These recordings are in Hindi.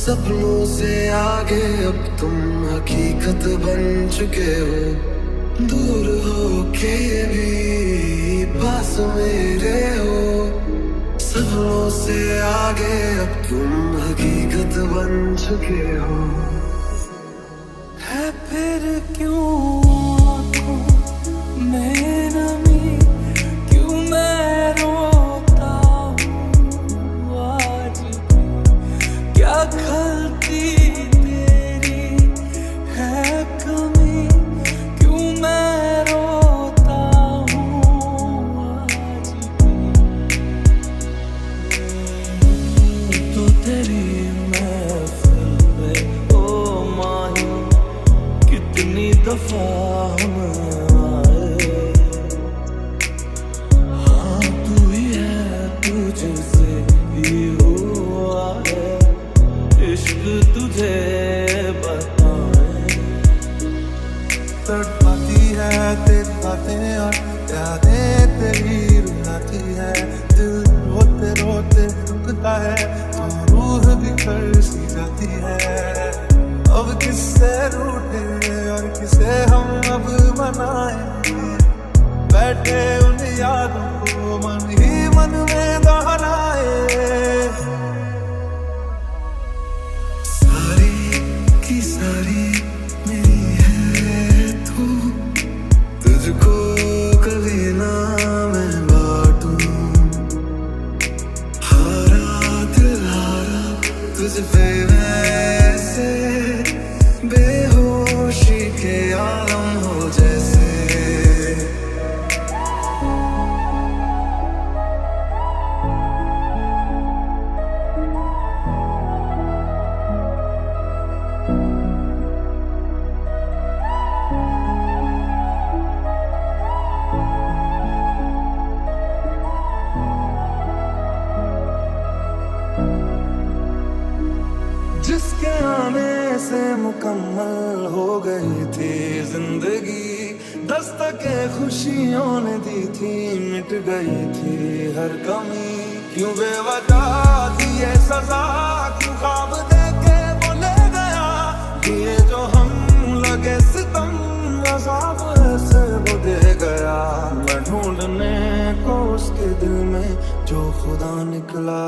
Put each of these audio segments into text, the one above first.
सपनों से आगे अब तुम हकीकत बन चुके हो। दूर हो के भी पास मेरे हो। सपनों से आगे अब तुम हकीकत बन चुके हो। है फिर क्यों आँखों में नमी, क्यों मैं रोता हूँ आज भी। क्या खलती तेरी है कमी, क्यों मैं रोता हूँ आज भी। तो तेरी महफिल में ओ माही कितनी दफा हम आए। हाँ तू ही है, तुझसे ही हुआ है इश्क, तुझे बताए। तड़पाती है तेरी बातें और यादें तेरी रुलाती है। दिल रोते रोते रुकता है तो रूह बिखर सी जाती है। अब किससे रूठे और किसे हम अब मनाएं। बैठे उन यादों को मन ही मन में दोहराए। सारी की सारी मेरी है तू, तुझको कभी ना मैं बांटूं। हारा दिल हारा तुझ पे वैसे, बेहोशी के आलम हो जैसे। जिसके आने से मुकम्मल हो गई थी जिंदगी, दस्तके खुशियों ने दी थी, मिट गई थी हर कमी। क्यों बेवजह थी ये सजा, क्यों ख्वाब देके वो ले गया। ये जो हम लगे सितम अज़ाब ऐसे वो दे गया। मैं ढूंढने को उसके दिल में जो खुदा निकला।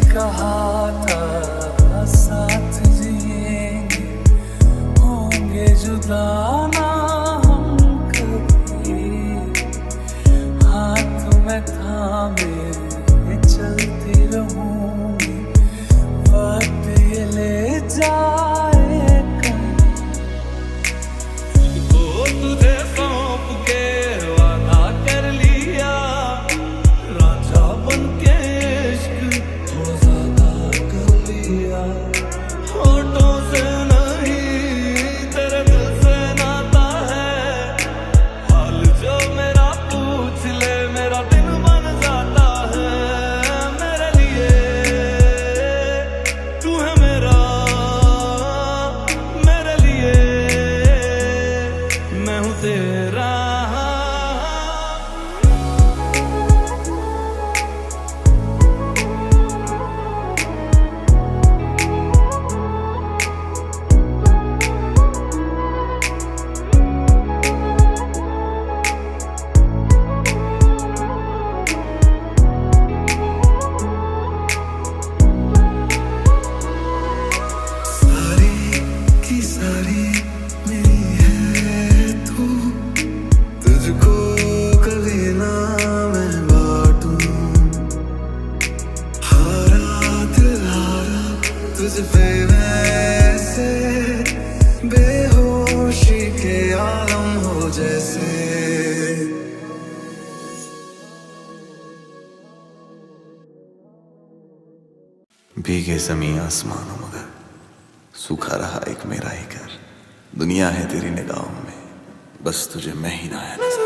कहा था साथ जिएंगे, होंगे जुदा ना हम कभी। हाथ में थामे चलती रहूंगी, वक्त ये ले जाए कहीं। तो तुझे सौंप के वादा कर लिया, राजा बन के होठों से नहीं तेरे दिल से नाता है। हाल जो मेरा पूछ ले, मेरा दिन बन जाता है। मेरे लिए तू है मेरा, मेरे लिए मैं हूँ तेरा। तुझ पे वैसे, बेहोशी के आलम हो जैसे। भीगे ज़मीं आसमानों मगर सूखा रहा एक मेरा ही घर। दुनिया है तेरी निगाहों में, बस तुझे मैं ही ना आया नजर।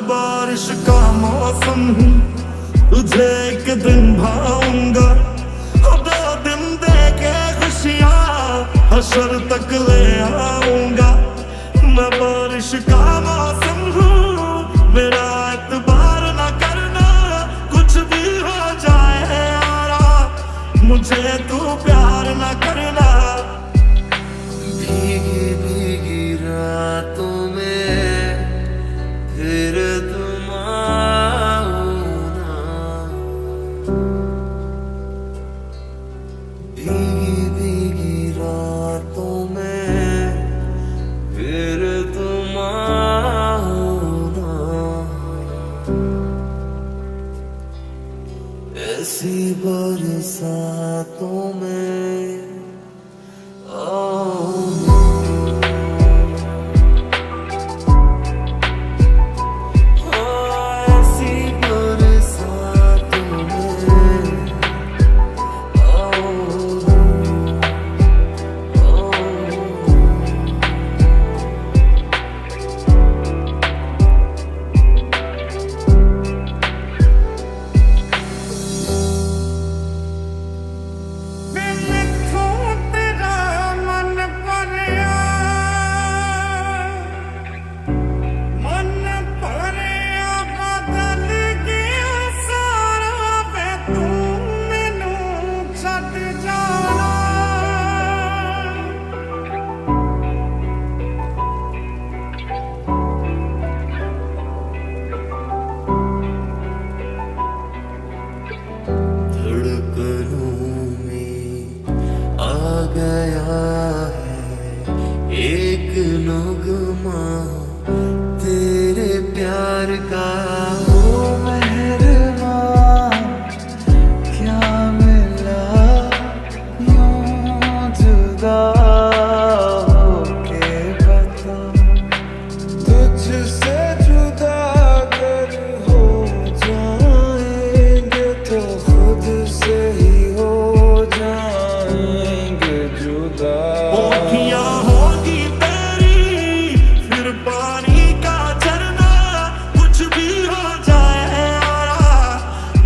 बारिश का मौसम हूँ, तुझे एक दिन भाऊंगा। 2 दिन दे के खुशियाँ हशर तक ले आऊंगा। मैं बारिश का मौसम हूँ, मेरा एतबार न करना, कुछ भी हो जाए यारा, मुझे तू प्यार न करना। भीगी भीगी रातों में फिर तुम आओ ना, भीगी भीगी रातों में फिर तुम आओ ना, ऐसी बरसातों में आओ ना। एक नगमा तेरे प्यार का, ओ मेहरबान क्या मिला यूं जुदा होके बता। तुझसे जुदा अगर हो जाएंगे तो खुद से ही हो जाएंगे जुदा।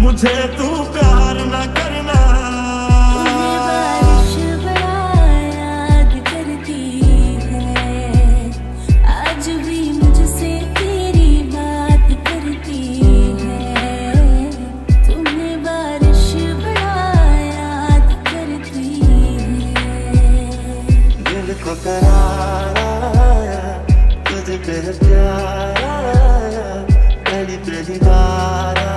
मुझे तू प्यार न करना। बारिश बड़ा याद करती है, आज भी मुझसे तेरी बात करती है। तुम्हें बारिश बड़ा याद करती है। दिल को करार आया, तुझे पे प्यार आया, पहली पहली बार आया।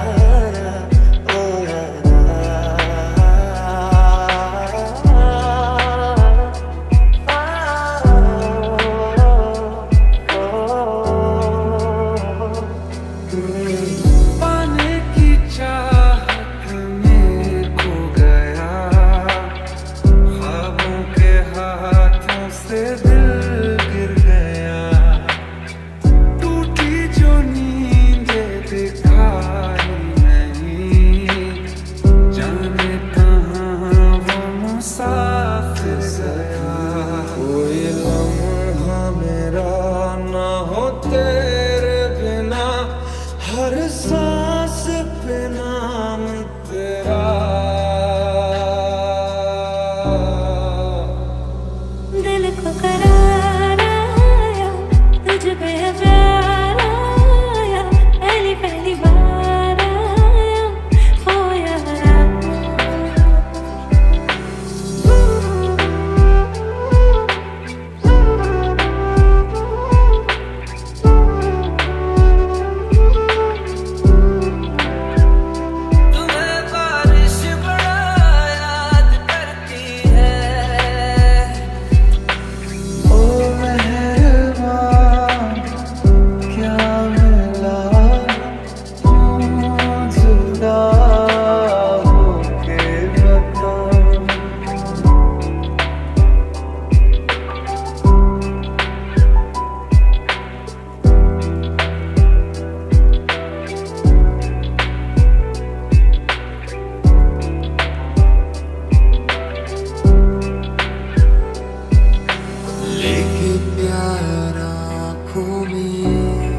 में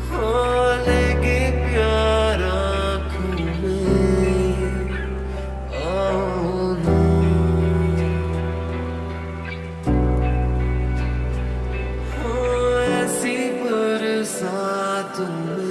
हो लेके प्यार आँखों में आओ ना। हो ऐसी बरसात में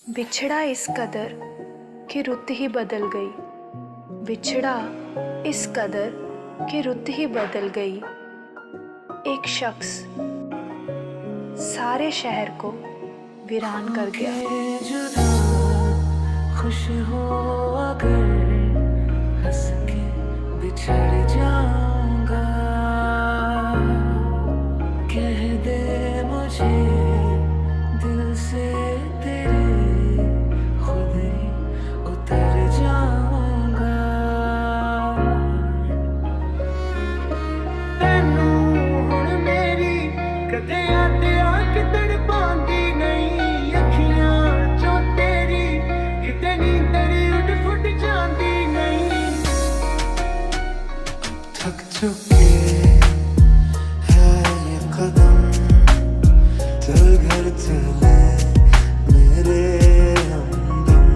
बिछड़ा इस कदर कि रुत ही बदल गई, बिछड़ा इस कदर कि रुत ही बदल गई। एक शख्स सारे शहर को वीरान कर गया। जुदा खुश हो अगर हंस के बिछड़ जाऊंगा, कह दे मुझे दिल से तेरे खुद ही उतर जाऊंगा। तैनू हुण मेरी कदे याद आके तड़पांदी नहीं, अखियां चों तेरी किते नींदर उठ फुट जांदी नहीं। थक चुके हैं ये कदम, चल घर चले मेरे हमदम।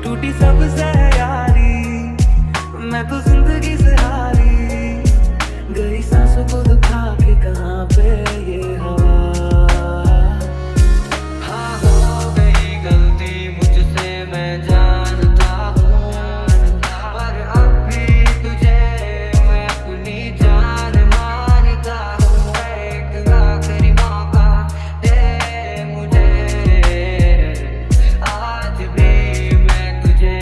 टूटी सबसे यारी मैं तो जिंदगी से हारी, गई सांसों को दुखा के कहाँ पे ये हवा। हाँ हो गई गलती मुझसे मैं जानता हूँ, पर अब भी तुझे मैं अपनी जान मानता हूँ। एक आखिरी मौका दे मुझे, आज भी मैं तुझे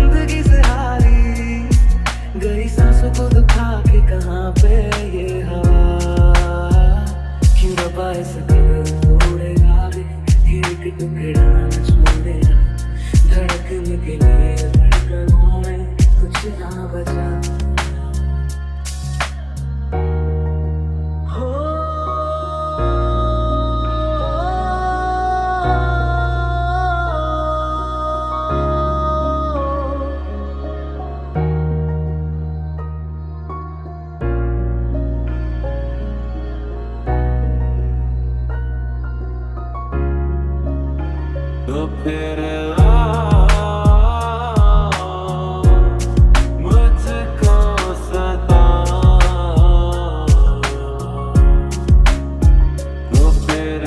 जिंदगी से हारी गई सांसों को दुखा के कहाँ पे ये हवा क्यों दबा इस कदर तोड़ेगा भी एक टुकड़ा न छोड़ेगा धड़कने के लिए धड़कनों में कुछ ना बचा तो फिर मुझको सता तो फिर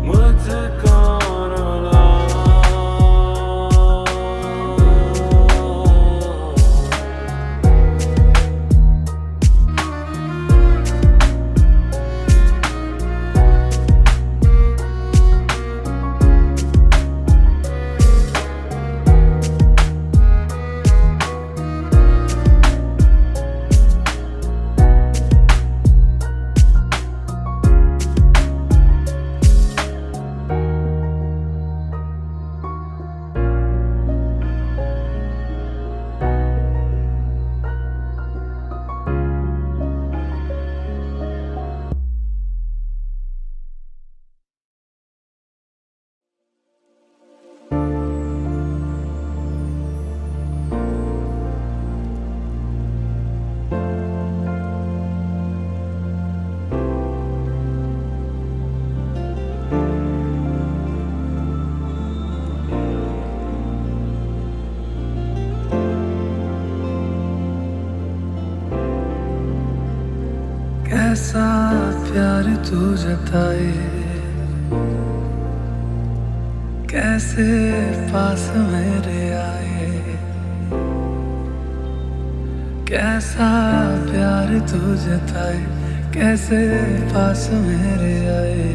मुझको रुला कैसा प्यार तू जताए कैसे पास मेरे आए कैसा प्यार तू जताए कैसे पास मेरे आए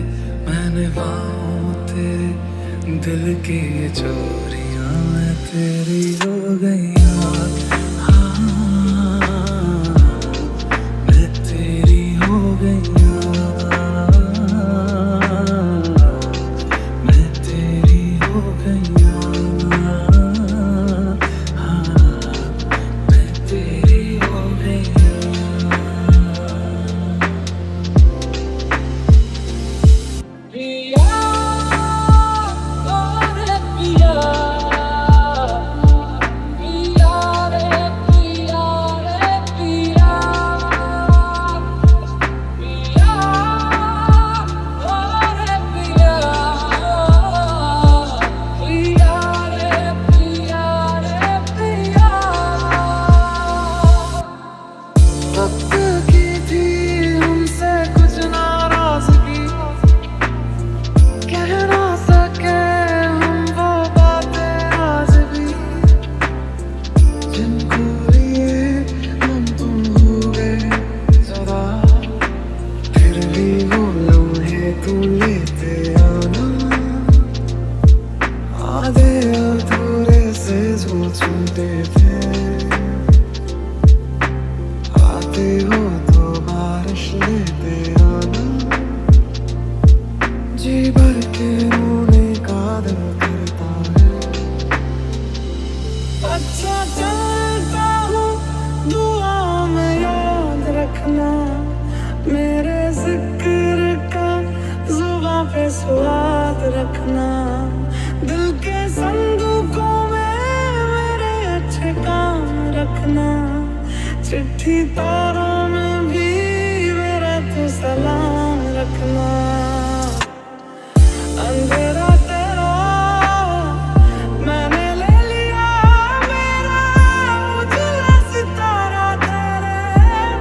मैंने पाऊँ तेरे दिल की ये चोरियां मैं तेरी हो गई स्वाद रखना दिल के संदूकों में मेरे अच्छे काम रखना चिट्ठी तारों में भी मेरा तो सलाम रखना अंधेरा तेरा मैंने ले लिया मेरा उजला सितारा तेरे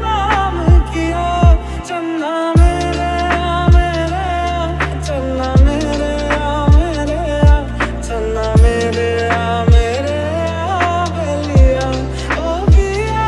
नाम किया चन्ना मेरे चन्ना मेरे चन्ना मेरे बलिया ओ पिया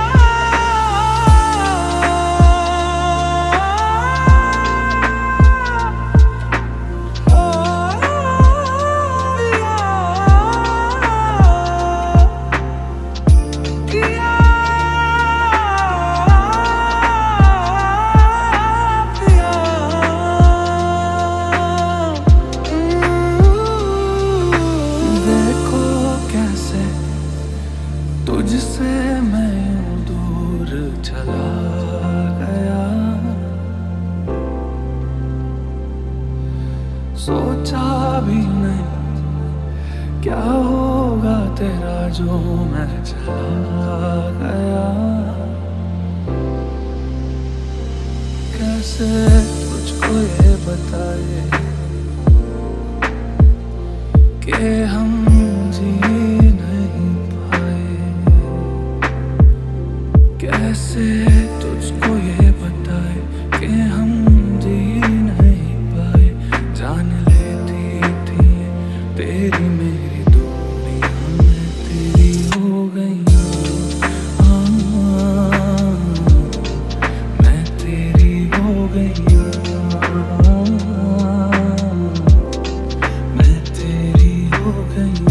क्या होगा तेरा जो मैं चला गया, कैसे तुझको ये बताए कि हम जी नहीं पाए, कैसे तुझको ये बताए कि हम जी नहीं पाए। जान लेती थी तेरी मेरी दूरियां मैं तेरी हो गई हूँ, मैं तेरी हो गई हूँ, मैं तेरी हो गई।